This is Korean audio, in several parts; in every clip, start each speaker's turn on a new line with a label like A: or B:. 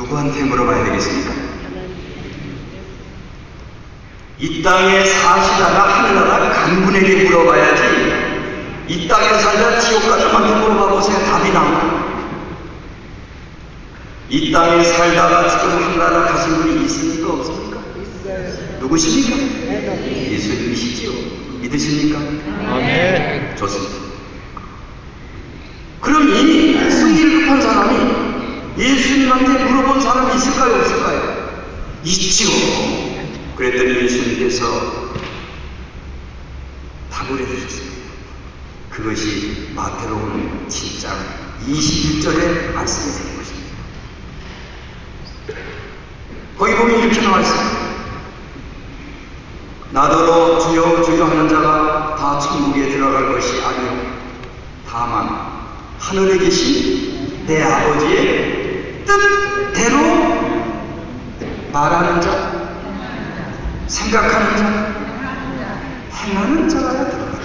A: 누구한테 물어봐야 되겠습니까? 이 땅에 사시다가 하늘나라 간군에게 물어봐야지. 이 땅에 살다 지옥 가족한테 물어봐 보세요. 답이 나옵니다. 이 땅에 살다가 지금 하늘나라 가신 분이 있습니까? 없습니까? 누구십니까? 예수님이시지요. 믿으십니까?
B: 아멘.
A: 좋습니다. 그럼 이미 승리를 급한 사람이 예수님한테 물어본 사람이 있을까요? 없을까요? 있지요. 그랬더니 예수님께서 답을 해주셨습니다. 그것이 마태복음 7장 21절에 말씀이 되는 것입니다. 거기 보면 이렇게 나와 있습니다. 나더러 주여 주여 하는 자가 다 천국에 들어갈 것이 아니요 다만 하늘에 계신 내 아버지의 뜻대로 말하는 자, 생각하는 자, 행하는 자가 들어가라.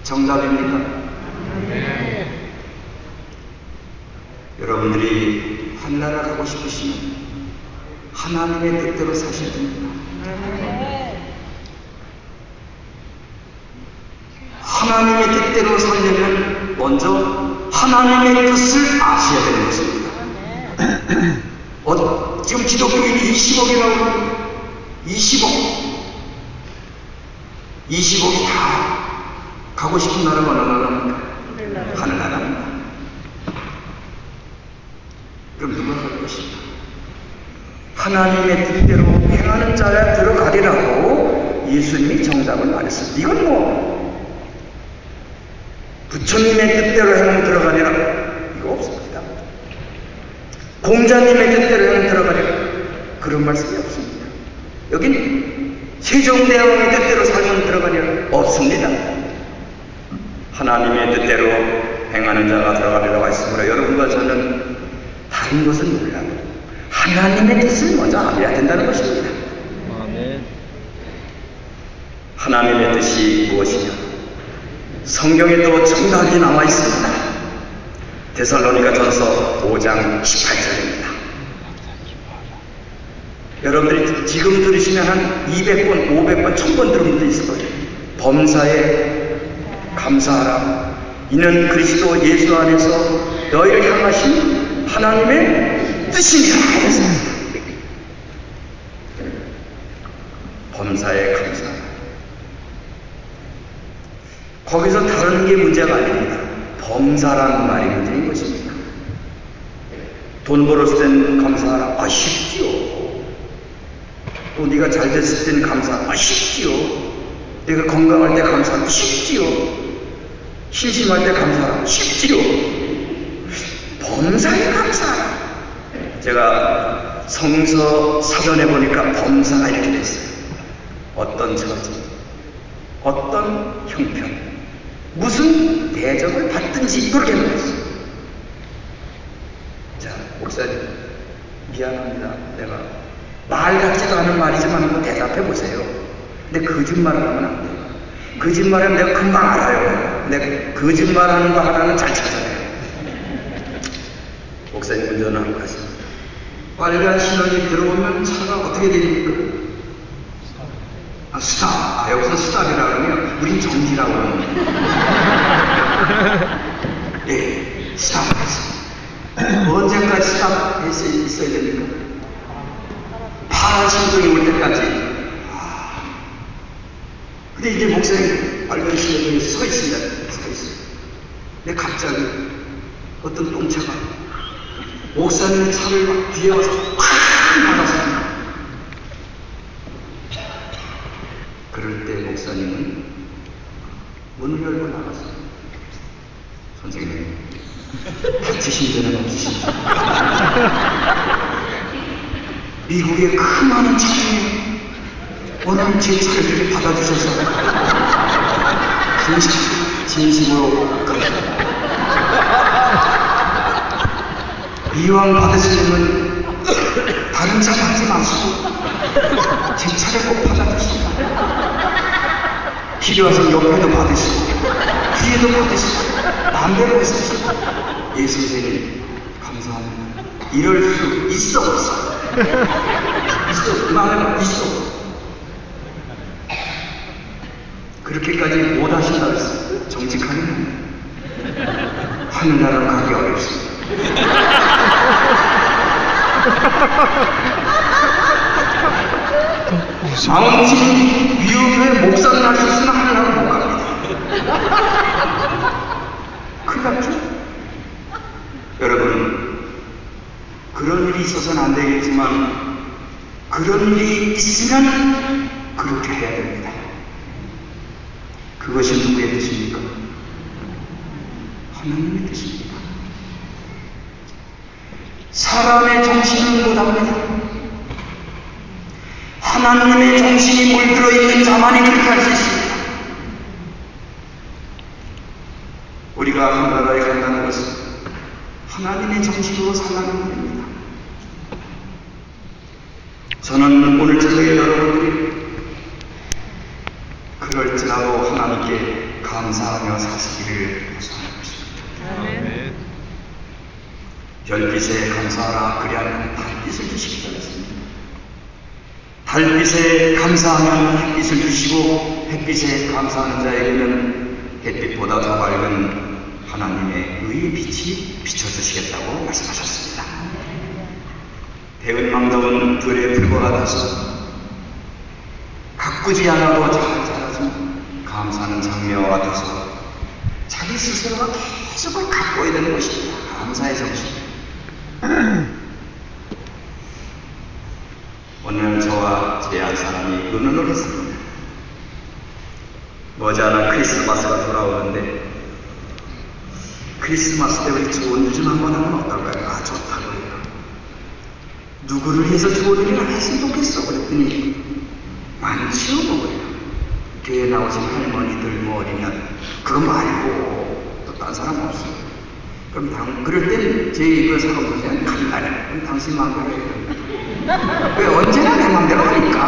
A: 정답입니까? 여러분들이 하늘나라 가고 싶으시면 하나님의 뜻대로 사셔야 됩니다. 하나님의 뜻대로 살려면 먼저 하나님의 뜻을 아셔야 되는 것입니다. 지금 기독교인이 20억이 나오는 20억이 다 가고 싶은 나라가 어느 나라입니까? 하늘나라입니다. 그럼 누가 갈 것입니까? 하나님의 뜻대로 행하는 자야 들어가리라고 예수님이 정답을 말했습니다. 이건 뭐 부처님의 뜻대로 행하면 들어가리라 이거 없습니다. 공자님의 뜻대로 행하면 들어가리라 그런 말씀이 없습니다. 여긴 세종대왕의 뜻대로 살면 들어가리라 없습니다. 하나님의 뜻대로 행하는 자가 들어가리라고 했으므로 여러분과 저는 다른 것은 몰라도 하나님의 뜻을 먼저 알아야 된다는 것입니다.
B: 아멘.
A: 하나님의 뜻이 무엇이냐? 성경에도 정답이 나와 있습니다. 데살로니가 전서 5장 18절입니다. 여러분들이 지금 들으시면 한 200번, 500번, 1000번 들은 분도 있을 거예요. 범사에 감사하라. 이는 그리스도 예수 안에서 너희를 향하신 하나님의 뜻이니라 하셨습니다. 범사에 감사하라. 거기서 다른 게 문제가 아닙니다. 범사라는 말이 문제인 것입니다. 돈 벌었을 땐 감사하라. 쉽지요. 또 네가 잘 됐을 때는 감사하라. 쉽지요. 네가 건강할 때 감사하라. 쉽지요. 심심할 때 감사하라. 쉽지요. 범사에 감사하라. 제가 성서 사전에 보니까 범사가 이렇게 됐어요. 어떤 처지, 어떤 형편, 무슨 대접을 받든지 그렇게 말했어요. 자, 목사님 미안합니다. 내가 말 같지도 않은 말이지만 한번 대답해 보세요. 근데 거짓말을 하면 안 돼요. 거짓말은 내가 금방 알아요. 내가 거짓말하는 거 하나는 잘 찾아내요. 목사님 운전을 하고 가십니다. 빨간 신호기 들어오면 차가 어떻게 됩니까? 스탑. 여기서 스탑이라고 하면 우린 정지라고 합니다. 예, 스탑하겠습니다. 언제까지 스탑해 있어야 됩니까? 파란 신호등이 올 때까지. 근데 이제 목사님 빨간 신호등에 서 있습니다. 서 있어요. 근데 갑자기 어떤 똥차가 목사님의 차를 막 뒤에 와서 팍 막았습니다. 그럴 때 목사님은 문을 열고 나갔어요. 선생님, 다치신 데는 없으신지? 미국의 그 많은 차량이 오늘 제 차를 이렇게 받아주셔서 진심으로 감사합니다. 이왕 받으시려면 다른 차 받지 마시고 제 차를 꼭 받아주시고 필요하신 옆에도 받으시고 뒤에도 받으시고 마음대로 쓰시고 예 선생님 감사합니다. 감사합니다. 이럴 수 있어 없어? 있어. 말해봐. 있어. 그렇게까지 못 하신다고 했어. 정직하게는 하늘나라로 가기 어렵습니다. 마운틴 위유교회 목사를 할 수 있으면 하늘나라로 못 갑니다. 큰일 났죠? 여러분, 그런 일이 있어서는 안 되겠지만 그런 일이 있으면 그렇게 해야 됩니다. 그것이 누구의 뜻입니까? 하나님의 뜻입니다. 사람의 정신은 못합니다. 하나님의 정신이 물들어 있는 자만이 그렇게 할 수 있습니다. 우리가 한 나라에 간다는 것은 하나님의 정신으로 살아가는 겁니다. 저는 오늘 저녁에 여러분들이 그럴지라도 하나님께 감사하며 사시기를 소원하고 있습니다.
B: 아멘.
A: 별빛에 감사하라 그리하면 달빛을 주시기도 했습니다. 달빛에 감사하면 햇빛을 주시고 햇빛에 감사하는 자에게는 햇빛보다 더 밝은 하나님의 의의 빛이 비춰주시겠다고 말씀하셨습니다. 배은망덕은 들의 불과 같아서 가꾸지 않아도 잘 자라지만 감사하는 장미와 같아서 자기 스스로가 계속 가꿔야 되는 것입니다. 감사의 정신. 오늘 저와 제 한 사람이 의논을 했습니다. 머지않아 크리스마스가 돌아오는데 크리스마스 때 우리 좋은 일 좀 한번 하면 어떨까요? 아, 좋다고요. 누구를 위해서 좋은 일을 했으면 좋겠어. 그랬더니 많지요, 뭐예요. 교회 나오신 할머니들, 뭐 어린이들, 그거 말고 또 딴 사람 없어요. 그럼 그럴 땐 제 그 사람 보세요. 간단해. 그럼 당신 마음대로 해요. 왜 언제나 내 마음대로 하니까.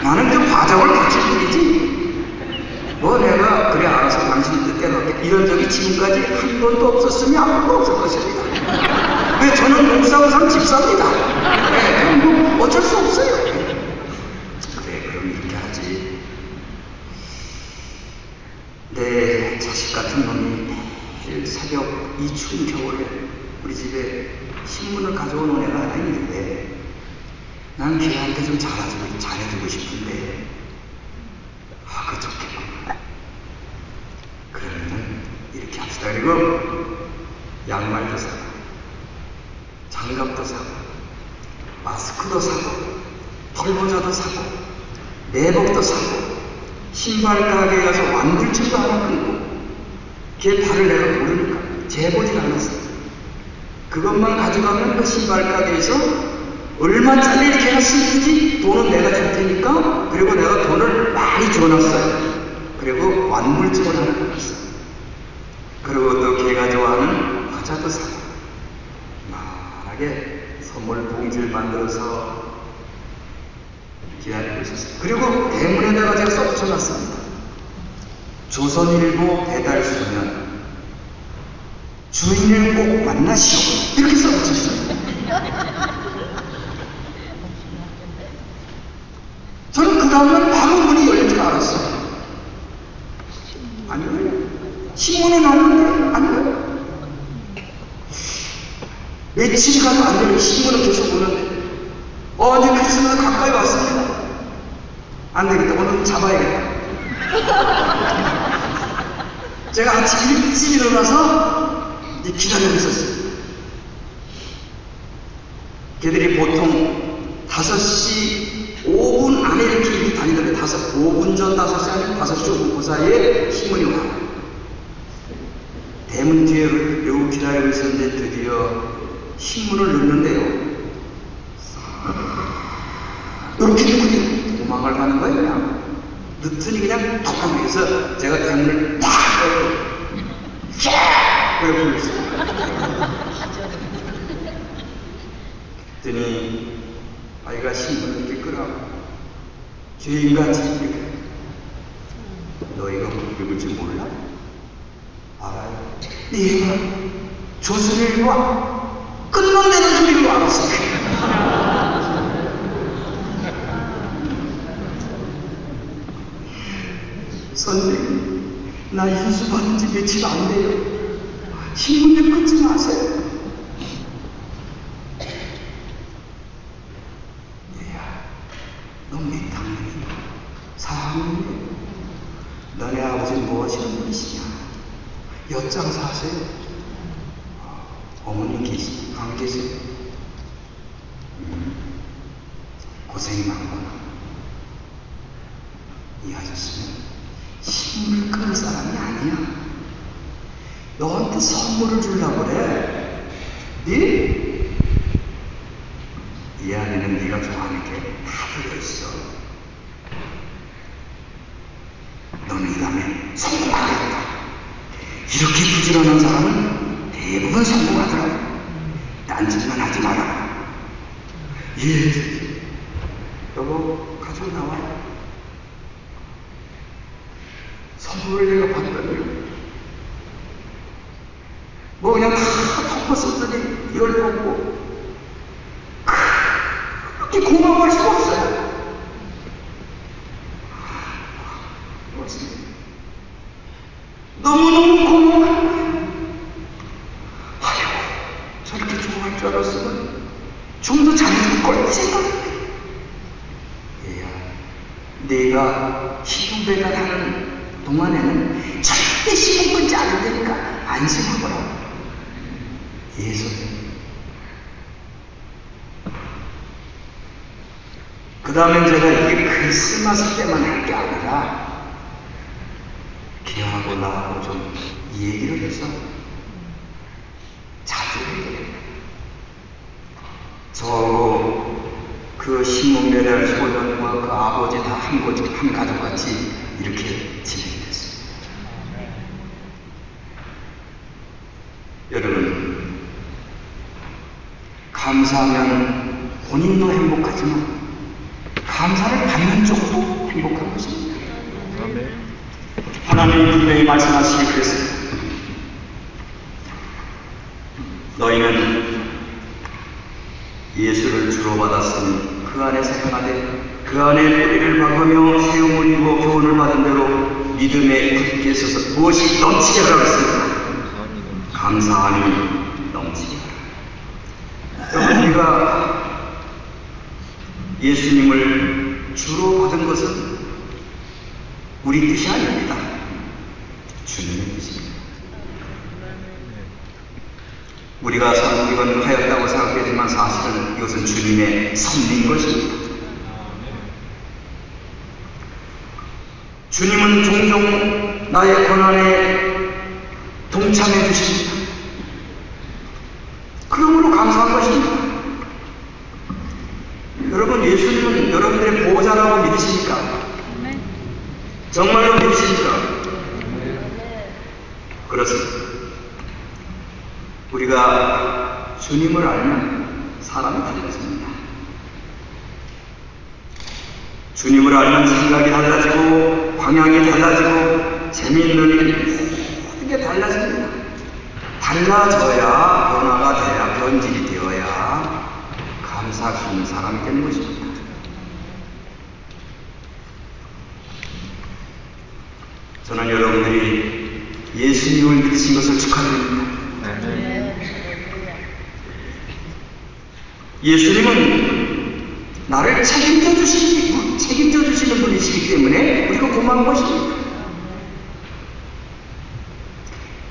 A: 나는 그 과정을 거칠 뿐이지. 뭐 내가 그래 알아서 당신 뜻대로 할게. 이런 적이 지금까지 한 번도 없었으면 앞으로도 없을 것입니다. 왜 저는 목사우상 집사입니다. 네, 뭐 어쩔 수 없어요. 그래, 그럼 이렇게 하지. 내 자식 같은 놈이 매일 새벽 이 추운 겨울에 우리 집에 신문을 가져오는 애가 하나 있는데 난 걔한테 좀 잘해주고 싶은데 그 좋겠구나. 그러면 이렇게 합시다. 그리고 양말도 사고 장갑도 사고 마스크도 사고 털모자도 사고 내복도 사고 신발 가게에 가서 완불증도 하나 끊고 걔 발을 내가 모르니까 재보질 않았어. 그것만 가져가면 그 신발 가게에서 얼마짜리 걔가 쓰는지 돈은 내가 줄 테니까. 그리고 내가 돈을 많이 줘놨어요. 그리고 완물증을 하나 끊었어. 그리고 또 걔가 좋아하는 과자도 사고 만하게 선물 봉지를 만들어서 기다리고 있었어요. 그리고 대문에다가 제가 써붙여놨습니다. 조선일보 배달소년 주인을 꼭 만나시오. 이렇게 써붙였어요. 저는 그 다음날 바로 문이 열린 줄 알았어요. 아니요. 신문은 왔는데 아니요. 며칠 가도 안 돼요. 신문은 계속 오는데 이제 크리스마스 가까이 왔습니다. 안 되겠다. 오늘 잡아야겠다. 제가 아침 일찍 일어나서 이제 기다리고 있었어요. 걔들이 보통 5시 5분 안에 이렇게 일이 다니던데 5분 전 5시 아니면 5시 5분 그 사이에 신문이 와요. 대문 뒤에 매우 기다리고 있었는데 드디어 신문을 넣는데요. 이렇게 그냥 도망을 가는 거예요. 그냥 넣더니 그냥 톡 해서 제가 대문을 팍 그래 불렀어요. 그랬더니 아이가 신문을 이렇게 끄라고 주인같이 이렇게 너희가 뭐 읽을 줄 몰라? 알아요? 내가 조선일보와 끝난다는 소리로 알았어요. 선생님, 나 인수 받은 지 며칠 안 돼요. 신문 좀 끊지 마세요. 얘야, 너 몇 학년이야? 4학년이야? 너네 아버지는 무엇이란 분이시냐? 엿장 사세요? 어머니 안 계세요? 고생이 많구나. 이 아저씨는 신문을 끊을 사람이 아니야. 너한테 선물을 주려고 그래. 네? 이 안에는 네가 좋아하는 게 다 들어있어. 너는 이 다음에 성공하겠다. 이렇게 부지런한 사람은 대부분 성공하더라고. 딴짓만 하지 마라. 예. 여보, 가지고 나와요. 선물을 내가 받았더니 뭐 그냥 다 덮었었더니 열받고 그렇게 고마워할 수가 없어요. 너무너무 고마워할 거예요. 아이고, 저렇게 좋아할 줄 알았으면 좀 더 잘해줄 걸 생각해. 얘야, 내가 시도배달하는 동안에는 절대 시동 끊지 않을 테니까 안심하거라. 예수님. 그 다음에 제가 이게 크리스마스 때만 할 게 아니라 걔하고 나하고 좀 얘기를 해서 자주 해야 돼요. 저하고 그 신문 배달 소년과 그 아버지 다 한 가족같이 이렇게 지내게 됐습니다. 여러분, 감사하면 본인도 행복하지만 감사를 받는 쪽도 행복한 것입니다. 하나님이 분명히 말씀하시기 그랬습니다. 너희는 예수를 주로 받았으니 그 안에서 행하되 그 안에 뿌리를 박으며 세움을 입어 교훈을 받은 대로 믿음에 굳게 서서 무엇이 넘치게 하라고 했습니다. 감사함이 넘치게 하라. 여러분, 우리가 예수님을 주로 받은 것은 우리 뜻이 아닙니다. 주님의 뜻입니다. 우리가 이건 하였다고 생각하지만 사실은 이것은 주님의 섭리인 것입니다. 주님은 종종 나의 고난에 동참해 주십니다. 그러므로 감사한 것입니다. 여러분, 예수님은 여러분들의 보호자라고 믿으십니까? 정말로 믿으십니까? 그렇습니다. 우리가 주님을 알면 사람이 달라집니다. 주님을 알면 생각이 달라지고 방향이 달라지고 재미있는 일 모든 게 달라집니다. 달라져야 변화가 돼야 변질이 되어야 감사할 수 있는 사람이 되는 것입니다. 저는 여러분들이 예수님을 믿으신 것을 축하드립니다. 예수님은 나를 책임져 주시는 분이시기 때문에 우리가 고마운 것입니다.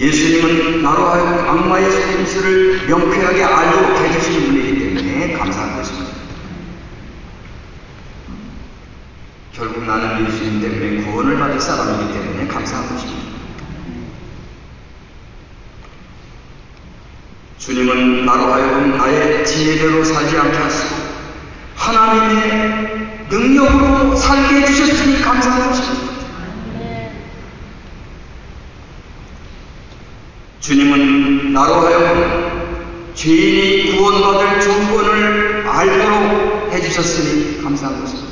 A: 예수님은 나로 하여금 악마의 속임수를 명쾌하게 알도록 해주시는 분이기 때문에 감사한 것입니다. 결국 나는 예수님 때문에 구원을 받을 사람이기 때문에 감사한 것입니다. 주님은 나로 하여금 나의 지혜대로 살지 않게 하시고 하나님의 능력으로 살게 해주셨으니 감사한 것입니다. 주님은 나로 하여금 죄인이 구원받을 조건을 알도록 해주셨으니 감사한 것입니다.